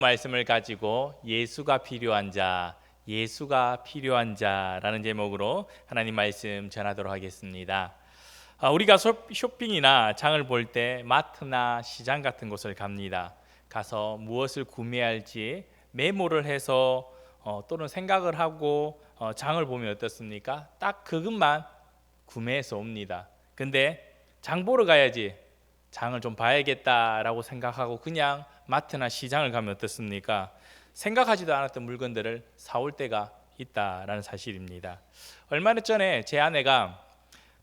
말씀을 가지고 예수가 필요한 자, 예수가 필요한 자라는 제목으로 하나님 말씀 전하도록 하겠습니다. 우리가 쇼핑이나 장을 볼 때 마트나 시장 같은 곳을 갑니다. 가서 무엇을 구매할지 메모를 해서 또는 생각을 하고 장을 보면 어떻습니까? 딱 그것만 구매해서 옵니다. 근데 장 보러 가야지, 장을 좀 봐야겠다라고 생각하고 그냥 마트나 시장을 가면 어떻습니까? 생각하지도 않았던 물건들을 사올 때가 있다라는 사실입니다. 얼마 전에 제 아내가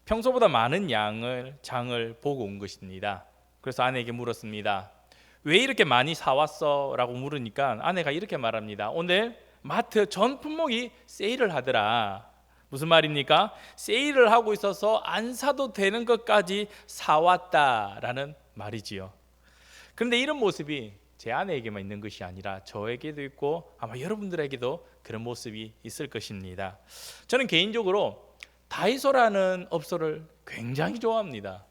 평소보다 많은 양을 장을 보고 온 것입니다. 그래서 아내에게 물었습니다. 왜 이렇게 많이 사왔어? 라고 물으니까 아내가 이렇게 말합니다. 오늘 마트 전 품목이 세일을 하더라. 무슨 말입니까? 세일을 하고 있어서 안 사도 되는 것까지 사왔다라는 말이지요. 그런데 이런 모습이 제 아내에게만 있는 것이 아니라 저에게도 있고 아마 여러분들에게도 그런 모습이 있을 것입니다. 저는 개인적으로 다이소라는 업소를 굉장히 좋아합니다.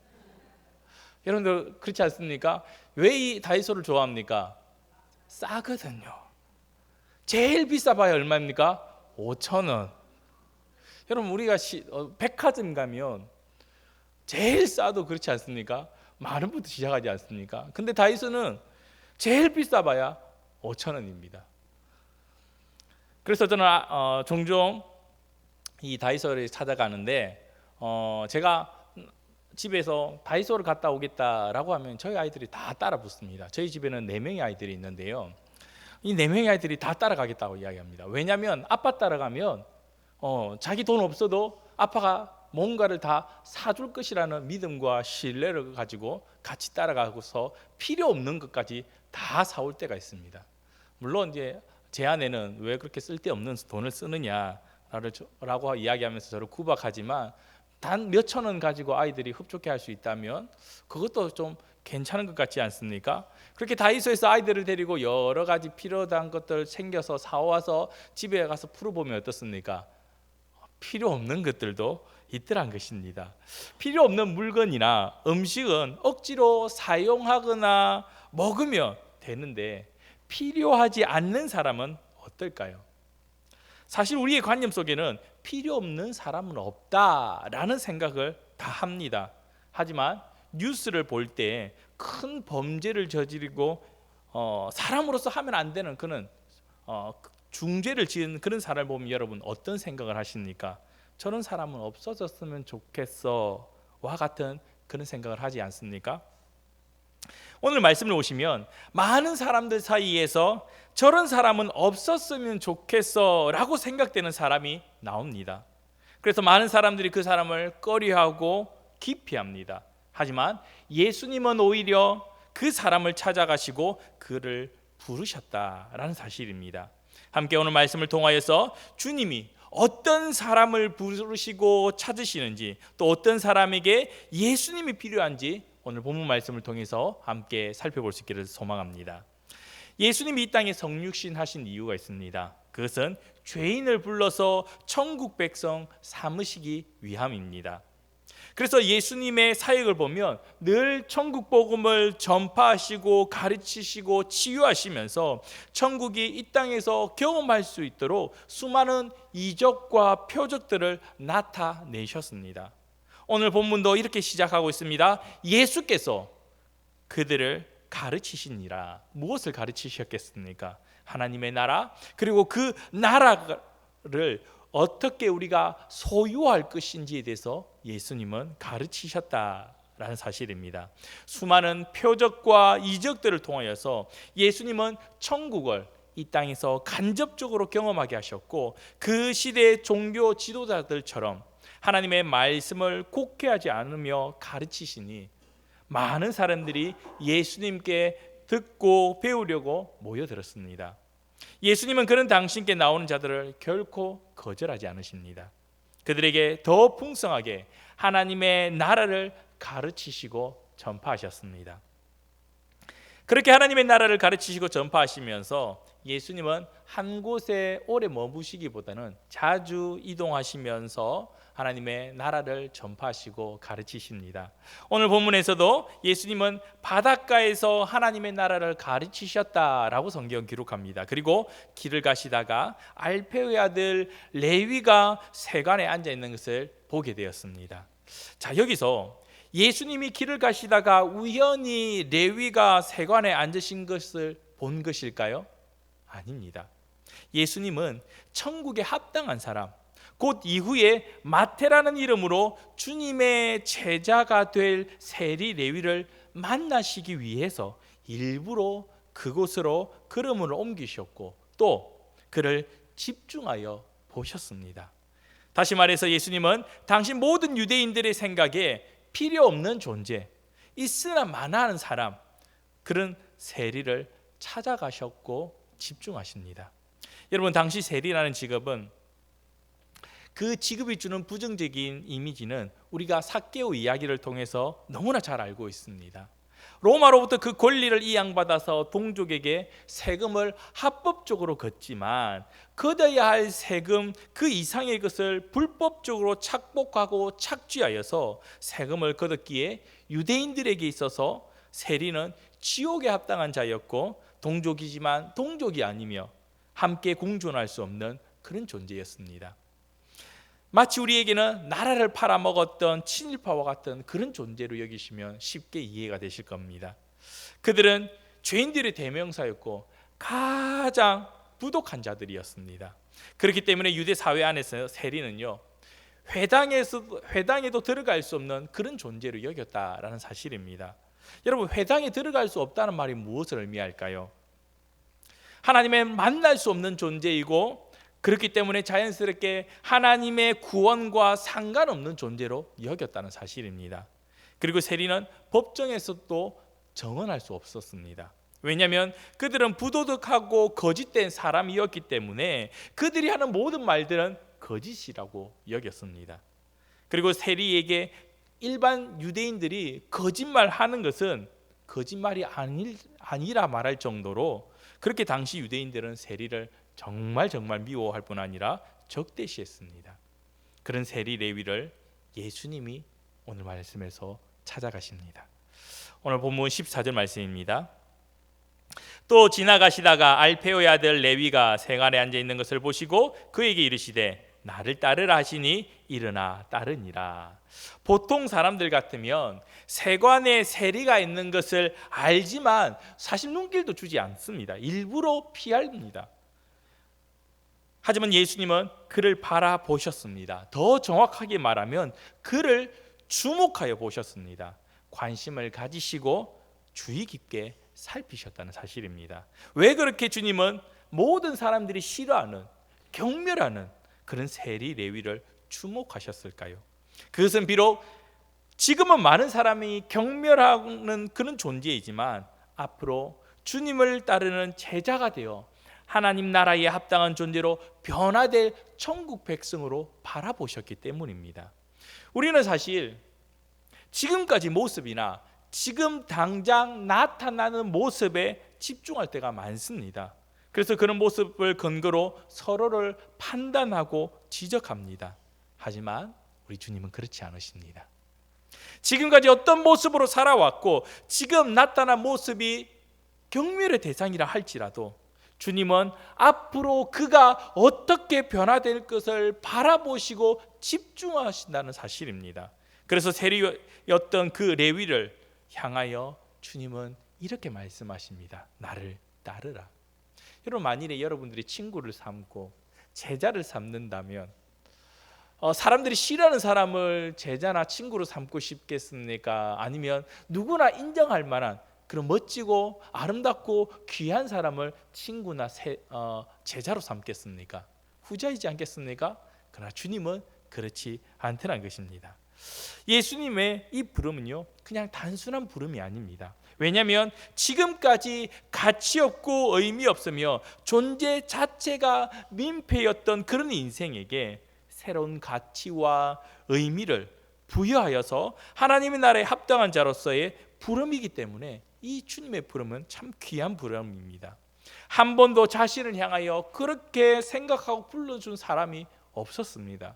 여러분들 그렇지 않습니까? 왜 이 다이소를 좋아합니까? 싸거든요. 제일 비싸봐야 얼마입니까? 5,000원. 여러분 우리가 백화점 가면 제일 싸도 그렇지 않습니까? 만 원부터 시작하지 않습니까? 근데 다이소는 제일 비싸봐야 5,000원입니다. 그래서 저는 종종 이 다이소를 찾아가는데 제가 집에서 다이소를 갔다 오겠다라고 하면 저희 아이들이 다 따라 붙습니다. 저희 집에는 4명의 아이들이 있는데요. 이 4명의 아이들이 다 따라가겠다고 이야기합니다. 왜냐하면 아빠 따라가면 자기 돈 없어도 아빠가 뭔가를 다 사줄 것이라는 믿음과 신뢰를 가지고 같이 따라가고서 필요 없는 것까지 다 사올 때가 있습니다. 물론 이제 제 아내는 왜 그렇게 쓸데없는 돈을 쓰느냐라고 이야기하면서 저를 구박하지만 단 몇천 원 가지고 아이들이 흡족해 할 수 있다면 그것도 좀 괜찮은 것 같지 않습니까? 그렇게 다이소에서 아이들을 데리고 여러 가지 필요한 것들 챙겨서 사와서 집에 가서 풀어보면 어떻습니까? 필요 없는 것들도 있더란 것입니다. 필요 없는 물건이나 음식은 억지로 사용하거나 먹으면 되는데 필요하지 않는 사람은 어떨까요? 사실 우리의 관념 속에는 필요 없는 사람은 없다라는 생각을 다 합니다. 하지만 뉴스를 볼 때 큰 범죄를 저지르고 사람으로서 하면 안 되는 그런 중죄를 지은 그런 사람을 보면 여러분 어떤 생각을 하십니까? 저런 사람은 없어졌으면 좋겠어 와 같은 그런 생각을 하지 않습니까? 오늘 말씀을 보시면 많은 사람들 사이에서 저런 사람은 없었으면 좋겠어 라고 생각되는 사람이 나옵니다. 그래서 많은 사람들이 그 사람을 꺼려하고 기피합니다. 하지만 예수님은 오히려 그 사람을 찾아가시고 그를 부르셨다라는 사실입니다. 함께 오늘 말씀을 통하여서 주님이 어떤 사람을 부르시고 찾으시는지 또 어떤 사람에게 예수님이 필요한지 오늘 본문 말씀을 통해서 함께 살펴볼 수 있기를 소망합니다. 예수님이 이 땅에 성육신 하신 이유가 있습니다. 그것은 죄인을 불러서 천국 백성 삼으시기 위함입니다. 그래서 예수님의 사역을 보면 늘 천국 복음을 전파하시고 가르치시고 치유하시면서 천국이 이 땅에서 경험할 수 있도록 수많은 이적과 표적들을 나타내셨습니다. 오늘 본문도 이렇게 시작하고 있습니다. 예수께서 그들을 가르치시니라. 무엇을 가르치셨겠습니까? 하나님의 나라, 그리고 그 나라를 어떻게 우리가 소유할 것인지에 대해서 예수님은 가르치셨다라는 사실입니다. 수많은 표적과 이적들을 통하여서 예수님은 천국을 이 땅에서 간접적으로 경험하게 하셨고 그 시대의 종교 지도자들처럼 하나님의 말씀을 곡해하지 않으며 가르치시니 많은 사람들이 예수님께 듣고 배우려고 모여들었습니다. 예수님은 그런 당신께 나오는 자들을 결코 거절하지 않으십니다. 그들에게 더 풍성하게 하나님의 나라를 가르치시고 전파하셨습니다. 그렇게 하나님의 나라를 가르치시고 전파하시면서 예수님은 한 곳에 오래 머무시기보다는 자주 이동하시면서 하나님의 나라를 전파하시고 가르치십니다. 오늘 본문에서도 예수님은 바닷가에서 하나님의 나라를 가르치셨다라고 성경 기록합니다. 그리고 길을 가시다가 알페오의 아들 레위가 세관에 앉아 있는 것을 보게 되었습니다. 자, 여기서 예수님이 길을 가시다가 우연히 레위가 세관에 앉으신 것을 본 것일까요? 아닙니다. 예수님은 천국에 합당한 사람, 곧 이후에 마태라는 이름으로 주님의 제자가 될 세리 레위를 만나시기 위해서 일부러 그곳으로 걸음을 옮기셨고 또 그를 집중하여 보셨습니다. 다시 말해서 예수님은 당시 모든 유대인들의 생각에 필요 없는 존재, 있으나 마나하는 사람, 그런 세리를 찾아가셨고 집중하십니다. 여러분, 당시 세리라는 직업은 그 직업이 주는 부정적인 이미지는 우리가 삭개오 이야기를 통해서 너무나 잘 알고 있습니다. 로마로부터 그 권리를 이양받아서 동족에게 세금을 합법적으로 걷지만 걷어야 할 세금 그 이상의 것을 불법적으로 착복하고 착취하여서 세금을 걷었기에 유대인들에게 있어서 세리는 지옥에 합당한 자였고 동족이지만 동족이 아니며 함께 공존할 수 없는 그런 존재였습니다. 마치 우리에게는 나라를 팔아먹었던 친일파와 같은 그런 존재로 여기시면 쉽게 이해가 되실 겁니다. 그들은 죄인들의 대명사였고 가장 부독한 자들이었습니다. 그렇기 때문에 유대 사회 안에서 세리는요, 회당에도 들어갈 수 없는 그런 존재로 여겼다라는 사실입니다. 여러분, 회당에 들어갈 수 없다는 말이 무엇을 의미할까요? 하나님의 만날 수 없는 존재이고 그렇기 때문에 자연스럽게 하나님의 구원과 상관없는 존재로 여겼다는 사실입니다. 그리고 세리는 법정에서도 정언할 수 없었습니다. 왜냐하면 그들은 부도덕하고 거짓된 사람이었기 때문에 그들이 하는 모든 말들은 거짓이라고 여겼습니다. 그리고 세리에게 일반 유대인들이 거짓말하는 것은 거짓말이 아니라 말할 정도로 그렇게 당시 유대인들은 세리를 정말 미워할 뿐 아니라 적대시했습니다. 그런 세리 레위를 예수님이 오늘 말씀에서 찾아가십니다. 오늘 본문 14절 말씀입니다. 또 지나가시다가 알페오의 아들 레위가 세관에 앉아 있는 것을 보시고 그에게 이르시되 나를 따르라 하시니 일어나 따르니라. 보통 사람들 같으면 세관에 세리가 있는 것을 알지만 사실 눈길도 주지 않습니다. 일부러 피합니다. 하지만 예수님은 그를 바라보셨습니다. 더 정확하게 말하면 그를 주목하여 보셨습니다. 관심을 가지시고 주의 깊게 살피셨다는 사실입니다. 왜 그렇게 주님은 모든 사람들이 싫어하는, 경멸하는 그런 세리 레위를 주목하셨을까요? 그것은 비록 지금은 많은 사람이 경멸하는 그런 존재이지만 앞으로 주님을 따르는 제자가 되어 하나님 나라에 합당한 존재로 변화될 천국 백성으로 바라보셨기 때문입니다. 우리는 사실 지금까지 모습이나 지금 당장 나타나는 모습에 집중할 때가 많습니다. 그래서 그런 모습을 근거로 서로를 판단하고 지적합니다. 하지만 우리 주님은 그렇지 않으십니다. 지금까지 어떤 모습으로 살아왔고 지금 나타난 모습이 경멸의 대상이라 할지라도 주님은 앞으로 그가 어떻게 변화될 것을 바라보시고 집중하신다는 사실입니다. 그래서 세리였던 그 레위를 향하여 주님은 이렇게 말씀하십니다. 나를 따르라. 여러분, 만일에 여러분들이 친구를 삼고 제자를 삼는다면 사람들이 싫어하는 사람을 제자나 친구로 삼고 싶겠습니까? 아니면 누구나 인정할 만한 그런 멋지고 아름답고 귀한 사람을 친구나 제자로 삼겠습니까? 후자이지 않겠습니까? 그러나 주님은 그렇지 않다는 것입니다. 예수님의 이 부름은요, 그냥 단순한 부름이 아닙니다. 왜냐하면 지금까지 가치 없고 의미 없으며 존재 자체가 민폐였던 그런 인생에게 새로운 가치와 의미를 부여하여서 하나님의 나라에 합당한 자로서의 부름이기 때문에 이 주님의 부름은 참 귀한 부름입니다. 한 번도 자신을 향하여 그렇게 생각하고 불러준 사람이 없었습니다.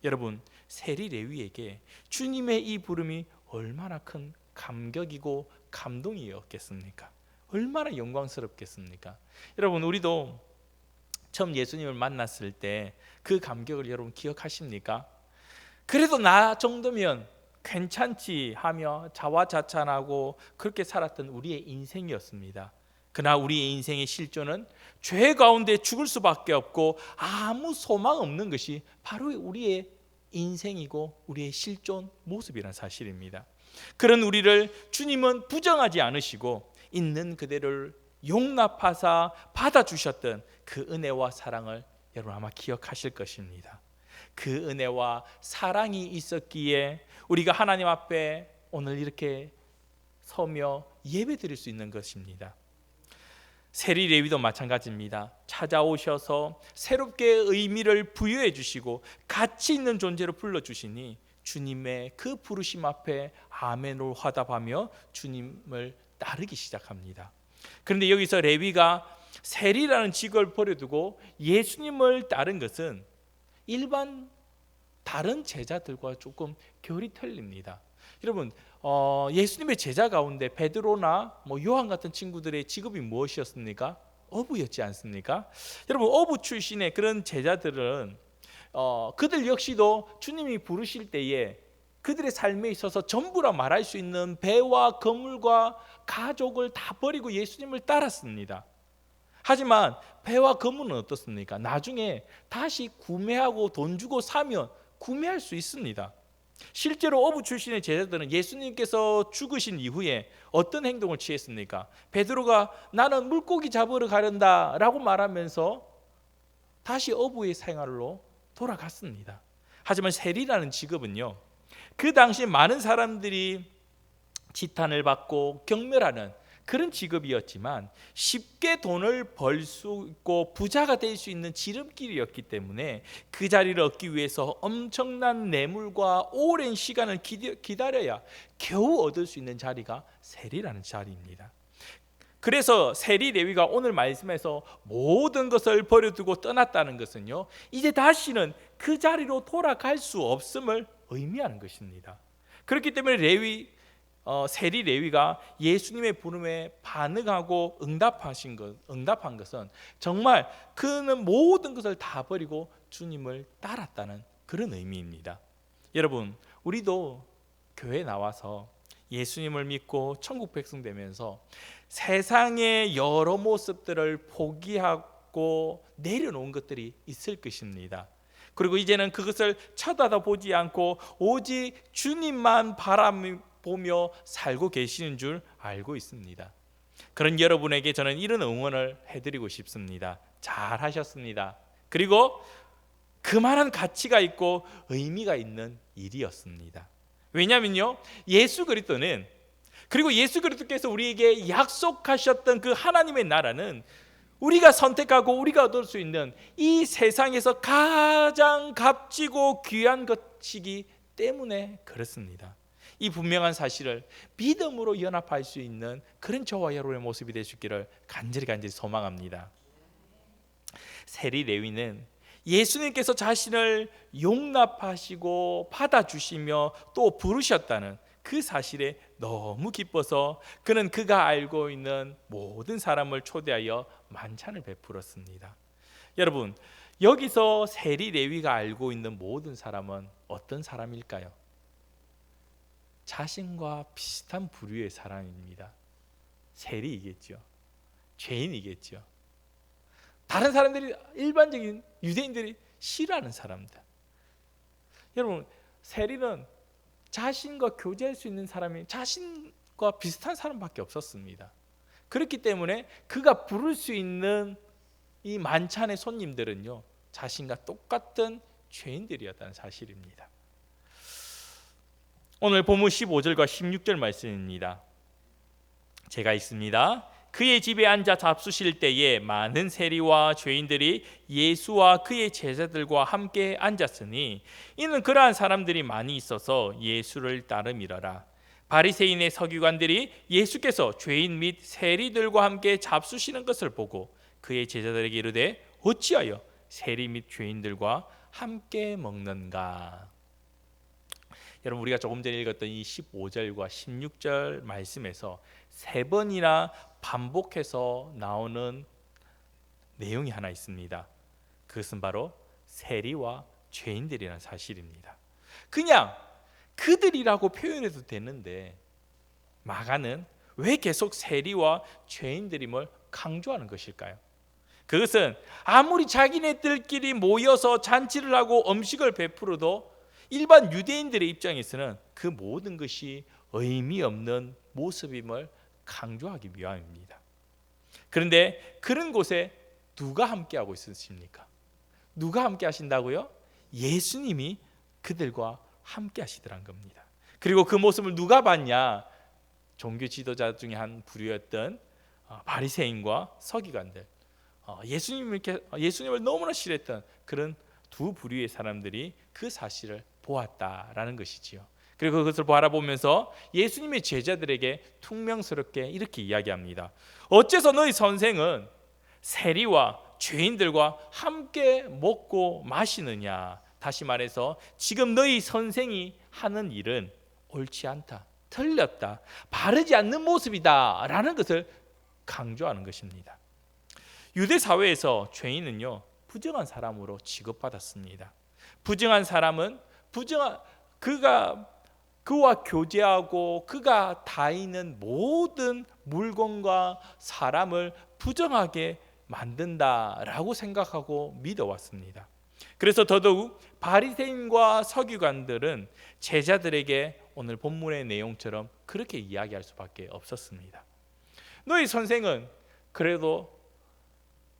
여러분, 세리 레위에게 주님의 이 부름이 얼마나 큰 감격이고 감동이었겠습니까? 얼마나 영광스럽겠습니까? 여러분, 우리도 처음 예수님을 만났을 때 그 감격을 여러분 기억하십니까? 그래도 나 정도면 괜찮지 하며 자화자찬하고 그렇게 살았던 우리의 인생이었습니다. 그러나 우리의 인생의 실존은 죄 가운데 죽을 수밖에 없고 아무 소망 없는 것이 바로 우리의 인생이고 우리의 실존 모습이라는 사실입니다. 그런 우리를 주님은 부정하지 않으시고 있는 그대로를 용납하사 받아주셨던 그 은혜와 사랑을 여러분 아마 기억하실 것입니다. 그 은혜와 사랑이 있었기에 우리가 하나님 앞에 오늘 이렇게 서며 예배드릴 수 있는 것입니다. 세리 레위도 마찬가지입니다. 찾아오셔서 새롭게 의미를 부여해 주시고 가치 있는 존재로 불러주시니 주님의 그 부르심 앞에 아멘으로 화답하며 주님을 따르기 시작합니다. 그런데 여기서 레위가 세리라는 직을 버려두고 예수님을 따른 것은 일반 다른 제자들과 조금 결이 틀립니다. 여러분, 예수님의 제자 가운데 베드로나 요한 같은 친구들의 직업이 무엇이었습니까? 어부였지 않습니까? 여러분, 어부 출신의 그런 제자들은 그들 역시도 주님이 부르실 때에 그들의 삶에 있어서 전부라 말할 수 있는 배와 건물과 가족을 다 버리고 예수님을 따랐습니다. 하지만 배와 건물은 어떻습니까? 나중에 다시 구매하고 돈 주고 사면 구매할 수 있습니다. 실제로 어부 출신의 제자들은 예수님께서 죽으신 이후에 어떤 행동을 취했습니까? 베드로가 나는 물고기 잡으러 가련다 라고 말하면서 다시 어부의 생활로 돌아갔습니다. 하지만 세리라는 직업은요, 그 당시 많은 사람들이 지탄을 받고 경멸하는 그런 직업이었지만 쉽게 돈을 벌 수 있고 부자가 될 수 있는 지름길이었기 때문에 그 자리를 얻기 위해서 엄청난 뇌물과 오랜 시간을 기다려야 겨우 얻을 수 있는 자리가 세리라는 자리입니다. 그래서 세리 레위가 오늘 말씀에서 모든 것을 버려두고 떠났다는 것은요, 이제 다시는 그 자리로 돌아갈 수 없음을 의미하는 것입니다. 그렇기 때문에 세리 레위가 예수님의 부름에 반응하고 응답한 것은 정말 그는 모든 것을 다 버리고 주님을 따랐다는 그런 의미입니다. 여러분, 우리도 교회에 나와서 예수님을 믿고 천국 백성 되면서 세상의 여러 모습들을 포기하고 내려놓은 것들이 있을 것입니다. 그리고 이제는 그것을 쳐다보지 않고 오직 주님만 바라보며 살고 계시는 줄 알고 있습니다. 그런 여러분에게 저는 이런 응원을 해드리고 싶습니다. 잘 하셨습니다. 그리고 그만한 가치가 있고 의미가 있는 일이었습니다. 왜냐하면요, 예수 그리스도는, 그리고 예수 그리스도께서 우리에게 약속하셨던 그 하나님의 나라는 우리가 선택하고 우리가 얻을 수 있는 이 세상에서 가장 값지고 귀한 것이기 때문에 그렇습니다. 이 분명한 사실을 믿음으로 연합할 수 있는 그런 저와 여러분의 모습이 될 수 있기를 간절히 소망합니다. 세리 레위는 예수님께서 자신을 용납하시고 받아주시며 또 부르셨다는 그 사실에 너무 기뻐서 그는 그가 알고 있는 모든 사람을 초대하여 만찬을 베풀었습니다. 여러분, 여기서 세리 레위가 알고 있는 모든 사람은 어떤 사람일까요? 자신과 비슷한 부류의 사람입니다. 세리이겠죠. 죄인이겠죠. 다른 사람들이, 일반적인 유대인들이 싫어하는 사람들. 여러분, 세리는 자신과 교제할 수 있는 사람이 자신과 비슷한 사람밖에 없었습니다. 그렇기 때문에 그가 부를 수 있는 이 만찬의 손님들은요, 자신과 똑같은 죄인들이었다는 사실입니다. 오늘 본문 15절과 16절 말씀입니다. 제가 읽습니다. 그의 집에 앉아 잡수실 때에 많은 세리와 죄인들이 예수와 그의 제자들과 함께 앉았으니 이는 그러한 사람들이 많이 있어서 예수를 따름이러라. 바리새인의 서기관들이 예수께서 죄인 및 세리들과 함께 잡수시는 것을 보고 그의 제자들에게 이르되 어찌하여 세리 및 죄인들과 함께 먹는가? 여러분, 우리가 조금 전에 읽었던 이 15절과 16절 말씀에서 세 번이나 반복해서 나오는 내용이 하나 있습니다. 그것은 바로 세리와 죄인들이라는 사실입니다. 그냥 그들이라고 표현해도 되는데 마가는 왜 계속 세리와 죄인들임을 강조하는 것일까요? 그것은 아무리 자기네들끼리 모여서 잔치를 하고 음식을 베풀어도 일반 유대인들의 입장에서는 그 모든 것이 의미 없는 모습임을 강조하기 위함입니다. 그런데 그런 곳에 누가 함께하고 있으십니까? 누가 함께 하신다고요? 예수님이 그들과 함께 하시더란 겁니다. 그리고 그 모습을 누가 봤냐? 종교 지도자 중에 한 부류였던 바리새인과 서기관들, 예수님을 너무나 싫어했던 그런 두 부류의 사람들이 그 사실을 보았다라는 것이지요. 그리고 그것을 바라보면서 예수님의 제자들에게 퉁명스럽게 이렇게 이야기합니다. 어째서 너희 선생은 세리와 죄인들과 함께 먹고 마시느냐? 다시 말해서 지금 너희 선생이 하는 일은 옳지 않다, 틀렸다, 바르지 않는 모습이다 라는 것을 강조하는 것입니다. 유대 사회에서 죄인은요, 부정한 사람으로 취급받았습니다. 부정한 사람은 그와 교제하고 그가 다니는 모든 물건과 사람을 부정하게 만든다라고 생각하고 믿어왔습니다. 그래서 더더욱 바리새인과 서기관들은 제자들에게 오늘 본문의 내용처럼 그렇게 이야기할 수밖에 없었습니다. 너희 선생은 그래도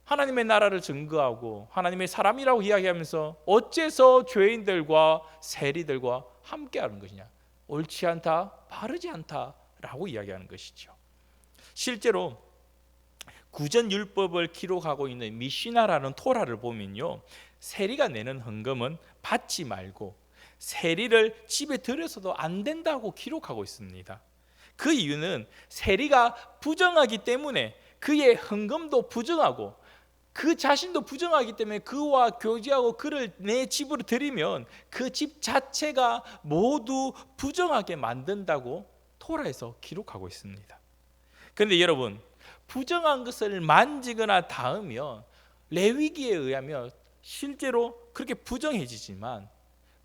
하나님의 나라를 증거하고 하나님의 사람이라고 이야기하면서 어째서 죄인들과 세리들과 함께하는 것이냐? 옳지 않다, 바르지 않다라고 이야기하는 것이죠. 실제로 구전율법을 기록하고 있는 미시나라는 토라를 보면요, 세리가 내는 헌금은 받지 말고 세리를 집에 들여서도 안 된다고 기록하고 있습니다. 그 이유는 세리가 부정하기 때문에 그의 헌금도 부정하고 그 자신도 부정하기 때문에 그와 교제하고 그를 내 집으로 들이면 그 집 자체가 모두 부정하게 만든다고 토라에서 기록하고 있습니다. 그런데 여러분, 부정한 것을 만지거나 닿으면 레위기에 의하면 실제로 그렇게 부정해지지만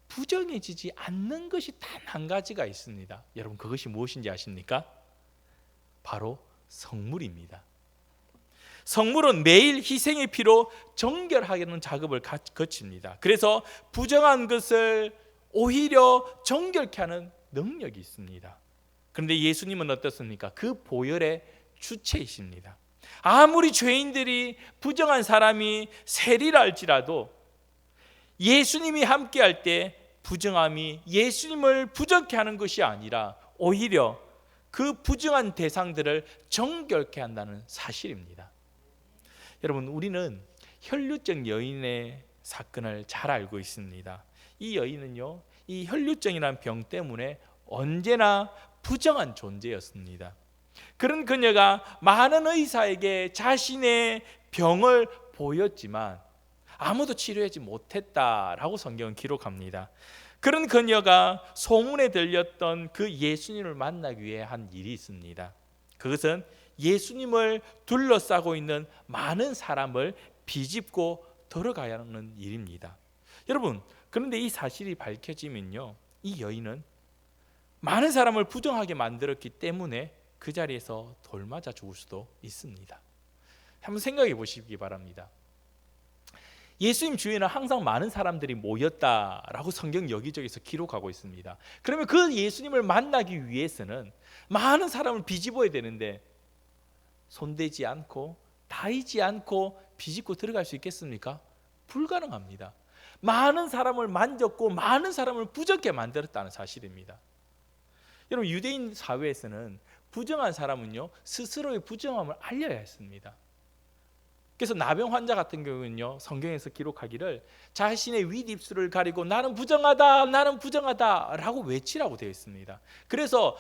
부정해지지 않는 것이 단 한 가지가 있습니다. 여러분, 그것이 무엇인지 아십니까? 바로 성물입니다. 성물은 매일 희생의 피로 정결하는 작업을 거칩니다. 그래서 부정한 것을 오히려 정결케 하는 능력이 있습니다. 그런데 예수님은 어떻습니까? 그 보혈의 주체이십니다. 아무리 죄인들이 부정한 사람이 세리라 할지라도 예수님이 함께할 때 부정함이 예수님을 부정케 하는 것이 아니라 오히려 그 부정한 대상들을 정결케 한다는 사실입니다. 여러분, 우리는 혈류증 여인의 사건을 잘 알고 있습니다. 이 여인은요, 이 혈류증이라는 병 때문에 언제나 부정한 존재였습니다. 그런 그녀가 많은 의사에게 자신의 병을 보였지만 아무도 치료하지 못했다라고 성경은 기록합니다. 그런 그녀가 소문에 들렸던 그 예수님을 만나기 위해 한 일이 있습니다. 그것은 예수님을 둘러싸고 있는 많은 사람을 비집고 들어가야 하는 일입니다. 여러분, 그런데 이 사실이 밝혀지면요, 이 여인은 많은 사람을 부정하게 만들었기 때문에 그 자리에서 돌맞아 죽을 수도 있습니다. 한번 생각해 보시기 바랍니다. 예수님 주위에는 항상 많은 사람들이 모였다라고 성경 여기저기서 기록하고 있습니다. 그러면 그 예수님을 만나기 위해서는 많은 사람을 비집어야 되는데 손대지 않고 닿이지 않고 비집고 들어갈 수 있겠습니까? 불가능합니다. 많은 사람을 만졌고 많은 사람을 부정케 만들었다는 사실입니다. 여러분, 유대인 사회에서는 부정한 사람은요, 스스로의 부정함을 알려야 했습니다. 그래서 나병 환자 같은 경우는요, 성경에서 기록하기를 자신의 윗입술을 가리고 나는 부정하다, 나는 부정하다 라고 외치라고 되어 있습니다. 그래서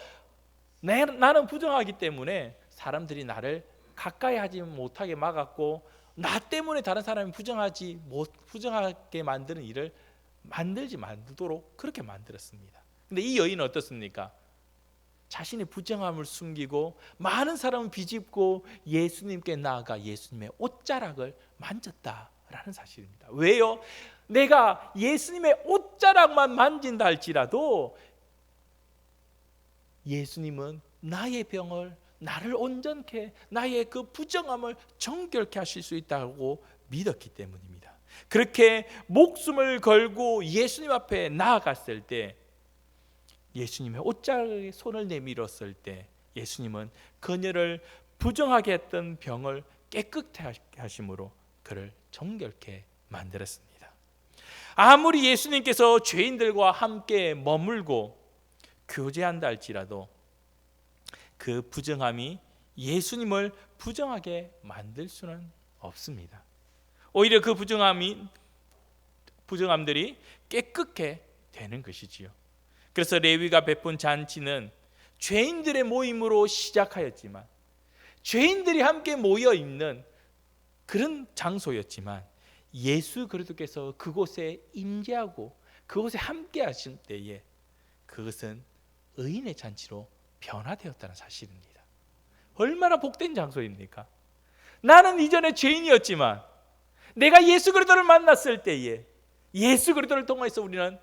나는 부정하기 때문에 사람들이 나를 가까이 하지 못하게 막았고 나 때문에 다른 사람이 부정하게 만드는 일을 만들지 말도록 그렇게 만들었습니다. 근데 이 여인은 어떻습니까? 자신의 부정함을 숨기고 많은 사람을 비집고 예수님께 나아가 예수님의 옷자락을 만졌다라는 사실입니다. 왜요? 내가 예수님의 옷자락만 만진다 할지라도 예수님은 나의 병을, 나를 온전케, 나의 그 부정함을 정결케 하실 수 있다고 믿었기 때문입니다. 그렇게 목숨을 걸고 예수님 앞에 나아갔을 때, 예수님의 옷자락에 손을 내밀었을 때 예수님은 그녀를 부정하게 했던 병을 깨끗하게 하심으로 그를 정결케 만들었습니다. 아무리 예수님께서 죄인들과 함께 머물고 교제한다 할지라도 그 부정함이 예수님을 부정하게 만들 수는 없습니다. 오히려 그 부정함들이 깨끗게 되는 것이지요. 그래서 레위가 베푼 잔치는 죄인들의 모임으로 시작하였지만, 죄인들이 함께 모여 있는 그런 장소였지만, 예수 그리스도께서 그곳에 임재하고 그곳에 함께 하신 때에 그것은 의인의 잔치로 변화되었다는 사실입니다. 얼마나 복된 장소입니까? 나는 이전에 죄인이었지만 내가 예수 그리스도를 만났을 때에 예수 그리스도를 통해서 우리는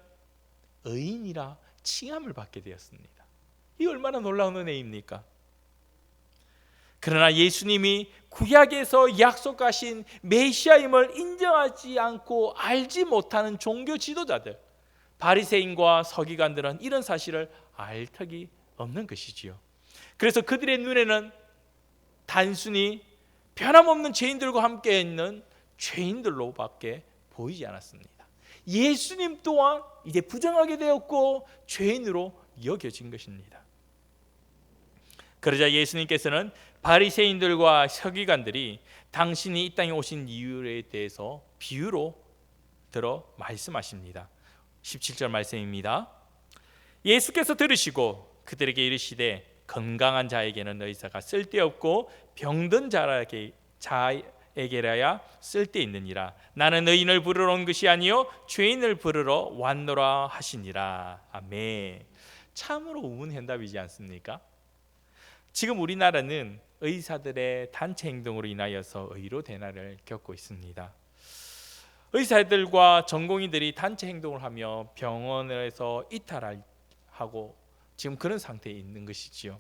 의인이라 칭함을 받게 되었습니다. 이 얼마나 놀라운 은혜입니까? 그러나 예수님이 구약에서 약속하신 메시아임을 인정하지 않고 알지 못하는 종교 지도자들, 바리새인과 서기관들은 이런 사실을 알 턱이 없는 것이지요. 그래서 그들의 눈에는 단순히 변함없는 죄인들과 함께 있는 죄인들로밖에 보이지 않았습니다. 예수님 또한 이제 부정하게 되었고 죄인으로 여겨진 것입니다. 그러자 예수님께서는 바리새인들과 서기관들이 당신이 이 땅에 오신 이유에 대해서 비유로 들어 말씀하십니다. 17절 말씀입니다. 예수께서 들으시고 그들에게 이르시되 건강한 자에게는 의사가 쓸데없고 병든 자에게라야 쓸데있느니라. 나는 의인을 부르러 온 것이 아니요 죄인을 부르러 왔노라 하시니라. 아멘. 참으로 우문현답이지 않습니까? 지금 우리나라는 의사들의 단체 행동으로 인하여서 의료 대난을 겪고 있습니다. 의사들과 전공의들이 단체 행동을 하며 병원에서 이탈하고 지금 그런 상태에 있는 것이지요.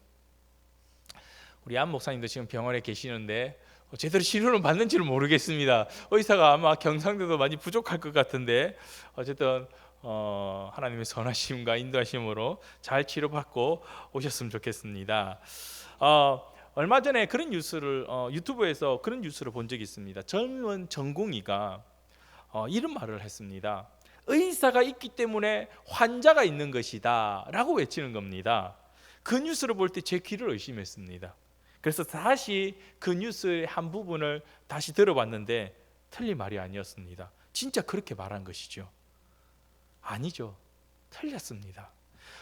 우리 안 목사님도 지금 병원에 계시는데 제대로 치료를 받는지는 모르겠습니다. 의사가 아마 경상도도 많이 부족할 것 같은데 어쨌든 하나님의 선하심과 인도하심으로 잘 치료받고 오셨으면 좋겠습니다. 얼마 전에 그런 뉴스를 유튜브에서 그런 뉴스를 본 적이 있습니다. 젊은 전공의가 이런 말을 했습니다. 의사가 있기 때문에 환자가 있는 것이다 라고 외치는 겁니다. 그 뉴스를 볼 때 제 귀를 의심했습니다. 그래서 다시 그 뉴스의 한 부분을 다시 들어봤는데 틀린 말이 아니었습니다. 진짜 그렇게 말한 것이죠. 아니죠. 틀렸습니다.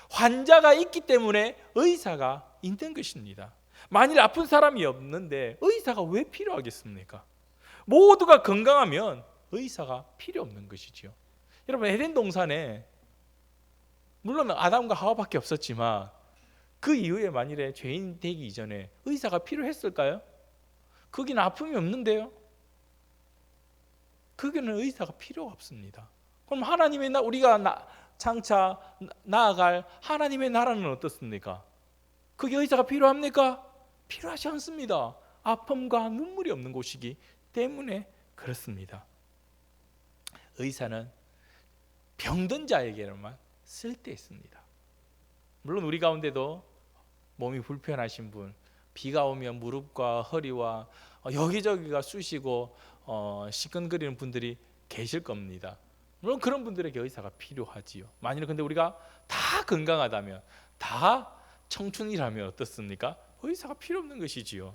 환자가 있기 때문에 의사가 있는 것입니다. 만일 아픈 사람이 없는데 의사가 왜 필요하겠습니까? 모두가 건강하면 의사가 필요 없는 것이죠. 여러분, 에덴 동산에 물론 아담과 하와밖에 없었지만 그 이후에 만일에 죄인 되기 이전에 의사가 필요했을까요? 거기는 아픔이 없는데요. 거기는 의사가 필요가 없습니다. 그럼 하나님의 우리가 장차 나아갈 하나님의 나라는 어떻습니까? 그게 의사가 필요합니까? 필요하지 않습니다. 아픔과 눈물이 없는 곳이기 때문에 그렇습니다. 의사는 병든 자에게만 쓸데있습니다. 물론 우리 가운데도 몸이 불편하신 분, 비가 오면 무릎과 허리와 여기저기가 쑤시고 시큰거리는 분들이 계실 겁니다. 물론 그런 분들에게 의사가 필요하지요. 만일 근데 우리가 다 건강하다면, 다 청춘이라면 어떻습니까? 의사가 필요 없는 것이지요.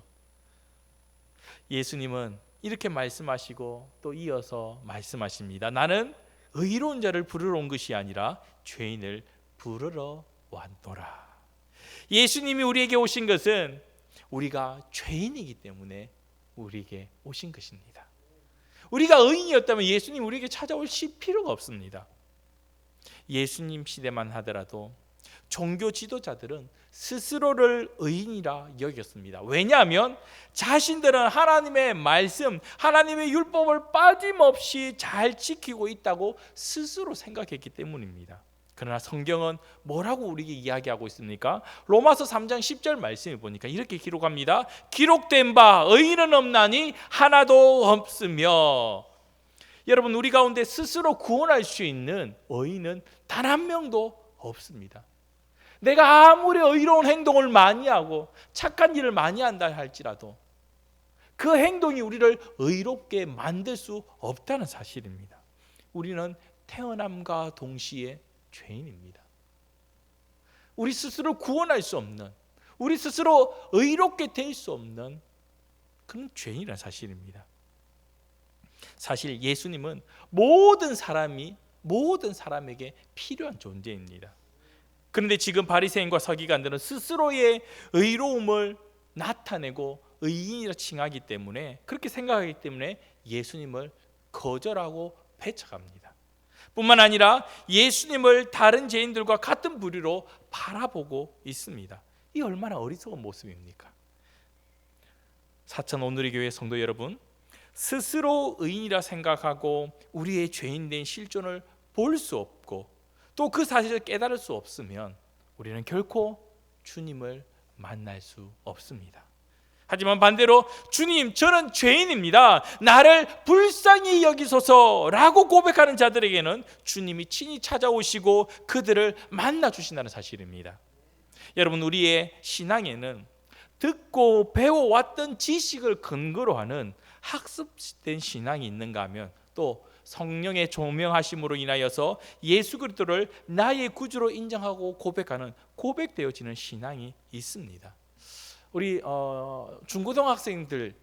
예수님은 이렇게 말씀하시고 또 이어서 말씀하십니다. 나는 의로운 자를 부르러 온 것이 아니라 죄인을 부르러 왔노라. 예수님이 우리에게 오신 것은 우리가 죄인이기 때문에 우리에게 오신 것입니다. 우리가 의인이었다면 예수님 우리에게 찾아오실 필요가 없습니다. 예수님 시대만 하더라도 종교 지도자들은 스스로를 의인이라 여겼습니다. 왜냐하면 자신들은 하나님의 말씀, 하나님의 율법을 빠짐없이 잘 지키고 있다고 스스로 생각했기 때문입니다. 그러나 성경은 뭐라고 우리에게 이야기하고 있습니까? 로마서 3장 10절 말씀을 보니까 이렇게 기록합니다. 기록된 바 의인은 없나니 하나도 없으며. 여러분, 우리 가운데 스스로 구원할 수 있는 의인은 단 한 명도 없습니다. 내가 아무리 의로운 행동을 많이 하고 착한 일을 많이 한다 할지라도 그 행동이 우리를 의롭게 만들 수 없다는 사실입니다. 우리는 태어남과 동시에 죄인입니다. 우리 스스로 구원할 수 없는, 우리 스스로 의롭게 될 수 없는 그런 죄인이라는 사실입니다. 사실 예수님은 모든 사람에게 필요한 존재입니다. 그런데 지금 바리새인과 서기관들은 스스로의 의로움을 나타내고 의인이라 칭하기 때문에, 그렇게 생각하기 때문에 예수님을 거절하고 배척합니다. 뿐만 아니라 예수님을 다른 죄인들과 같은 부류로 바라보고 있습니다. 이 얼마나 어리석은 모습입니까? 사천 오누리 교회 성도 여러분, 스스로 의인이라 생각하고 우리의 죄인된 실존을 볼 수 없고 또 그 사실을 깨달을 수 없으면 우리는 결코 주님을 만날 수 없습니다. 하지만 반대로 주님, 저는 죄인입니다, 나를 불쌍히 여기소서라고 고백하는 자들에게는 주님이 친히 찾아오시고 그들을 만나주신다는 사실입니다. 여러분, 우리의 신앙에는 듣고 배워왔던 지식을 근거로 하는 학습된 신앙이 있는가 하면 또 성령의 조명하심으로 인하여서 예수 그리스도를 나의 구주로 인정하고 고백하는 고백되어지는 신앙이 있습니다. 우리 중고등학생들,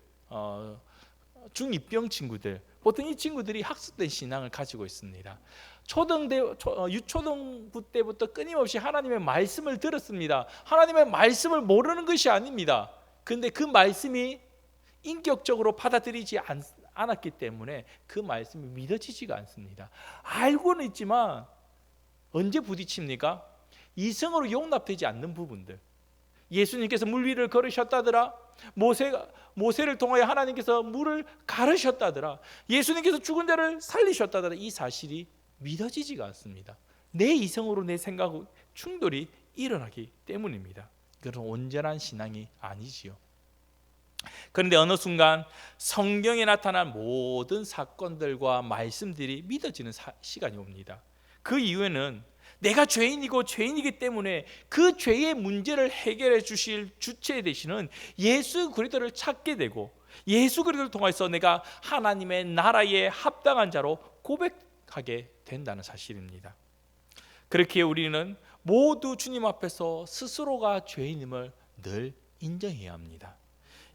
중2병 친구들, 보통 이 친구들이 학습된 신앙을 가지고 있습니다. 유초등부 때부터 끊임없이 하나님의 말씀을 들었습니다. 하나님의 말씀을 모르는 것이 아닙니다. 그런데 그 말씀이 인격적으로 받아들이지 않았기 때문에 그 말씀이 믿어지지가 않습니다. 알고는 있지만 언제 부딪힙니까? 이성으로 용납되지 않는 부분들. 예수님께서 물 위를 걸으셨다더라, 모세를 통하여 하나님께서 물을 가르셨다더라, 예수님께서 죽은 자를 살리셨다더라, 이 사실이 믿어지지가 않습니다. 내 이성으로 내 생각과 충돌이 일어나기 때문입니다. 그건 온전한 신앙이 아니지요. 그런데 어느 순간 성경에 나타난 모든 사건들과 말씀들이 믿어지는 시간이 옵니다. 그 이유에는 내가 죄인이고 죄인이기 때문에 그 죄의 문제를 해결해 주실 주체 되시는 예수 그리스도를 찾게 되고, 예수 그리스도를 통해서 내가 하나님의 나라에 합당한 자로 고백하게 된다는 사실입니다. 그렇게 우리는 모두 주님 앞에서 스스로가 죄인임을 늘 인정해야 합니다.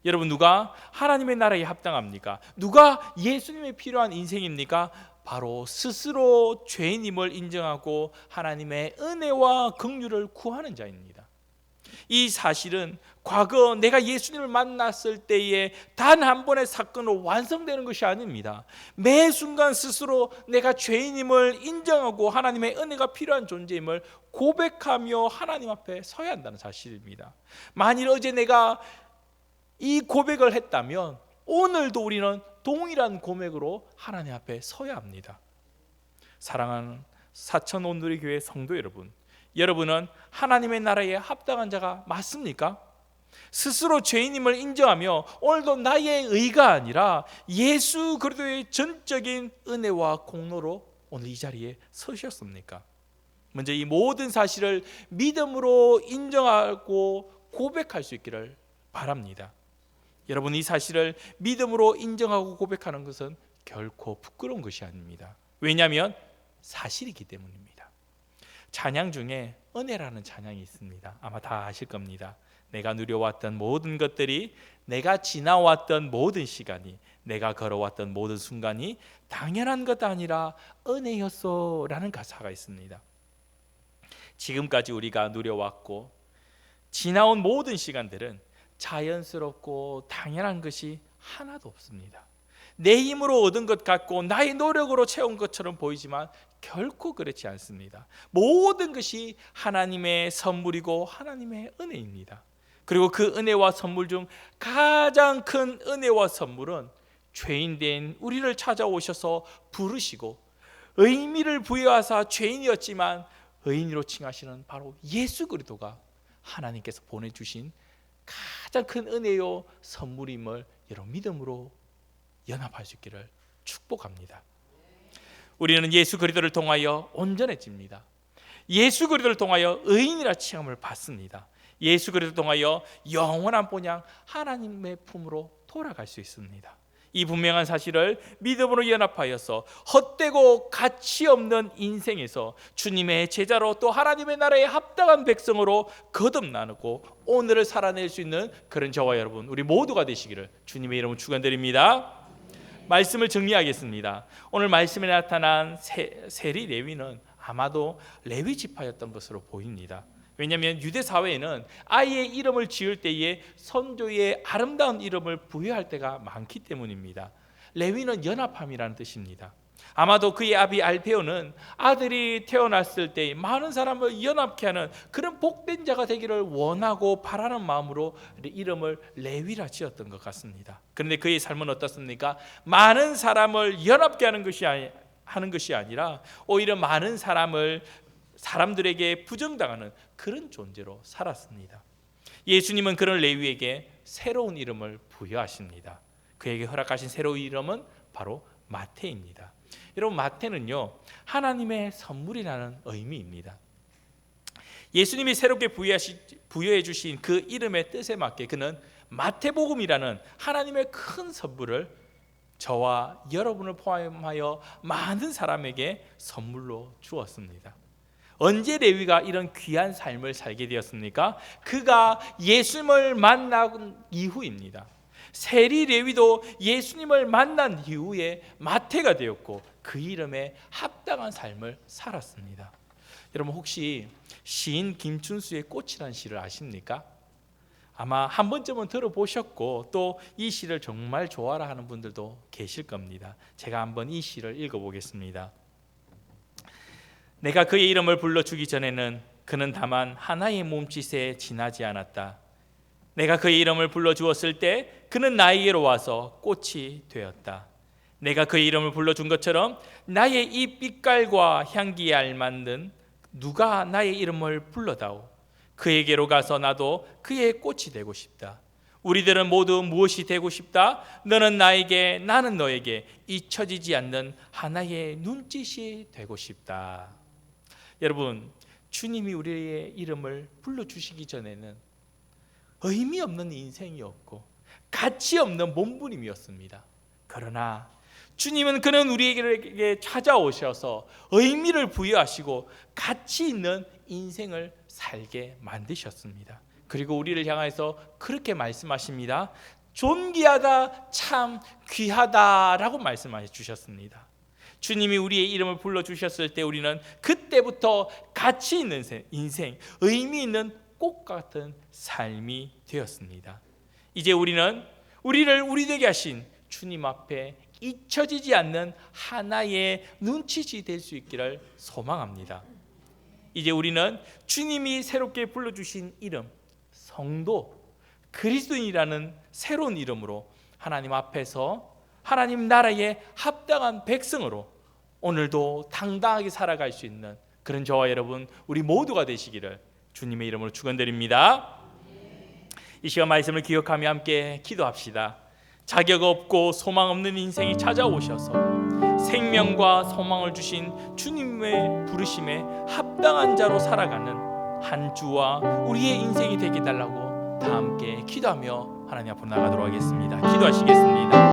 여러분, 누가 하나님의 나라에 합당합니까? 누가 예수님이 필요한 인생입니까? 바로 스스로 죄인임을 인정하고 하나님의 은혜와 긍휼을 구하는 자입니다. 이 사실은 과거 내가 예수님을 만났을 때에 단 한 번의 사건으로 완성되는 것이 아닙니다. 매 순간 스스로 내가 죄인임을 인정하고 하나님의 은혜가 필요한 존재임을 고백하며 하나님 앞에 서야 한다는 사실입니다. 만일 어제 내가 이 고백을 했다면 오늘도 우리는 동일한 고백으로 하나님 앞에 서야 합니다. 사랑하는 사천 온누리 교회 성도 여러분, 여러분은 하나님의 나라에 합당한 자가 맞습니까? 스스로 죄인임을 인정하며 오늘도 나의 의가 아니라 예수 그리스도의 전적인 은혜와 공로로 오늘 이 자리에 서셨습니까? 먼저 이 모든 사실을 믿음으로 인정하고 고백할 수 있기를 바랍니다. 여러분, 이 사실을 믿음으로 인정하고 고백하는 것은 결코 부끄러운 것이 아닙니다. 왜냐하면 사실이기 때문입니다. 찬양 중에 은혜라는 찬양이 있습니다. 아마 다 아실 겁니다. 내가 누려왔던 모든 것들이, 내가 지나왔던 모든 시간이, 내가 걸어왔던 모든 순간이 당연한 것 아니라 은혜였소 라는 가사가 있습니다. 지금까지 우리가 누려왔고 지나온 모든 시간들은 자연스럽고 당연한 것이 하나도 없습니다. 내 힘으로 얻은 것 같고 나의 노력으로 채운 것처럼 보이지만 결코 그렇지 않습니다. 모든 것이 하나님의 선물이고 하나님의 은혜입니다. 그리고 그 은혜와 선물 중 가장 큰 은혜와 선물은 죄인된 우리를 찾아오셔서 부르시고 의미를 부여하사 죄인이었지만 의인으로 칭하시는 바로 예수 그리스도가 하나님께서 보내주신 가장 큰 은혜요 선물임을 여러분 믿음으로 연합할 수 있기를 축복합니다. 우리는 예수 그리스도를 통하여 온전해집니다. 예수 그리스도를 통하여 의인이라 칭함을 받습니다. 예수 그리스도를 통하여 영원한 본향 하나님의 품으로 돌아갈 수 있습니다. 이 분명한 사실을 믿음으로 연합하여서 헛되고 가치 없는 인생에서 주님의 제자로 또 하나님의 나라에 합당한 백성으로 거듭나고 오늘을 살아낼 수 있는 그런 저와 여러분 우리 모두가 되시기를 주님의 이름으로 축원드립니다. 말씀을 정리하겠습니다. 오늘 말씀에 나타난 세리 레위는 아마도 레위 지파였던 것으로 보입니다. 왜냐하면 유대 사회에는 아이의 이름을 지을 때에 선조의 아름다운 이름을 부여할 때가 많기 때문입니다. 레위는 연합함이라는 뜻입니다. 아마도 그의 아비 알페오는 아들이 태어났을 때 많은 사람을 연합케 하는 그런 복된 자가 되기를 원하고 바라는 마음으로 이름을 레위라 지었던 것 같습니다. 그런데 그의 삶은 어떻습니까? 많은 사람을 연합케 하는 것이 아니라 오히려 많은 사람들에게 부정당하는 그런 존재로 살았습니다. 예수님은 그런 레위에게 새로운 이름을 부여하십니다. 그에게 허락하신 새로운 이름은 바로 마태입니다. 여러분, 마태는요 하나님의 선물이라는 의미입니다. 예수님이 새롭게 부여해 주신 그 이름의 뜻에 맞게 그는 마태복음이라는 하나님의 큰 선물을 저와 여러분을 포함하여 많은 사람에게 선물로 주었습니다. 언제 레위가 이런 귀한 삶을 살게 되었습니까? 그가 예수님을 만난 이후입니다. 세리 레위도 예수님을 만난 이후에 마태가 되었고 그 이름에 합당한 삶을 살았습니다. 여러분 혹시 시인 김춘수의 꽃이라는 시를 아십니까? 아마 한 번쯤은 들어보셨고 또 이 시를 정말 좋아라 하는 분들도 계실 겁니다. 제가 한번 이 시를 읽어보겠습니다. 내가 그의 이름을 불러주기 전에는 그는 다만 하나의 몸짓에 지나지 않았다. 내가 그의 이름을 불러주었을 때 그는 나에게로 와서 꽃이 되었다. 내가 그의 이름을 불러준 것처럼 나의 이 빛깔과 향기에 알맞는 누가 나의 이름을 불러다오. 그에게로 가서 나도 그의 꽃이 되고 싶다. 우리들은 모두 무엇이 되고 싶다? 너는 나에게 나는 너에게 잊혀지지 않는 하나의 눈짓이 되고 싶다. 여러분, 주님이 우리의 이름을 불러주시기 전에는 의미 없는 인생이었고 가치 없는 몸부림이었습니다. 그러나 주님은 그는 우리에게 찾아오셔서 의미를 부여하시고 가치 있는 인생을 살게 만드셨습니다. 그리고 우리를 향해서 그렇게 말씀하십니다. 존귀하다, 참 귀하다라고 말씀해 주셨습니다. 주님이 우리의 이름을 불러주셨을 때 우리는 그때부터 가치 있는 인생, 의미 있는 꽃과 같은 삶이 되었습니다. 이제 우리는 우리를 우리 되게 하신 주님 앞에 잊혀지지 않는 하나의 눈짓이 될 수 있기를 소망합니다. 이제 우리는 주님이 새롭게 불러주신 이름, 성도, 그리스도인이라는 새로운 이름으로 하나님 앞에서 하나님 나라에 합당한 백성으로 오늘도 당당하게 살아갈 수 있는 그런 저와 여러분 우리 모두가 되시기를 주님의 이름으로 축원드립니다. 이 시간 말씀을 기억하며 함께 기도합시다. 자격 없고 소망 없는 인생이 찾아오셔서 생명과 소망을 주신 주님의 부르심에 합당한 자로 살아가는 한 주와 우리의 인생이 되게 달라고 다 함께 기도하며 하나님 앞으로 나가도록 하겠습니다. 기도하시겠습니다.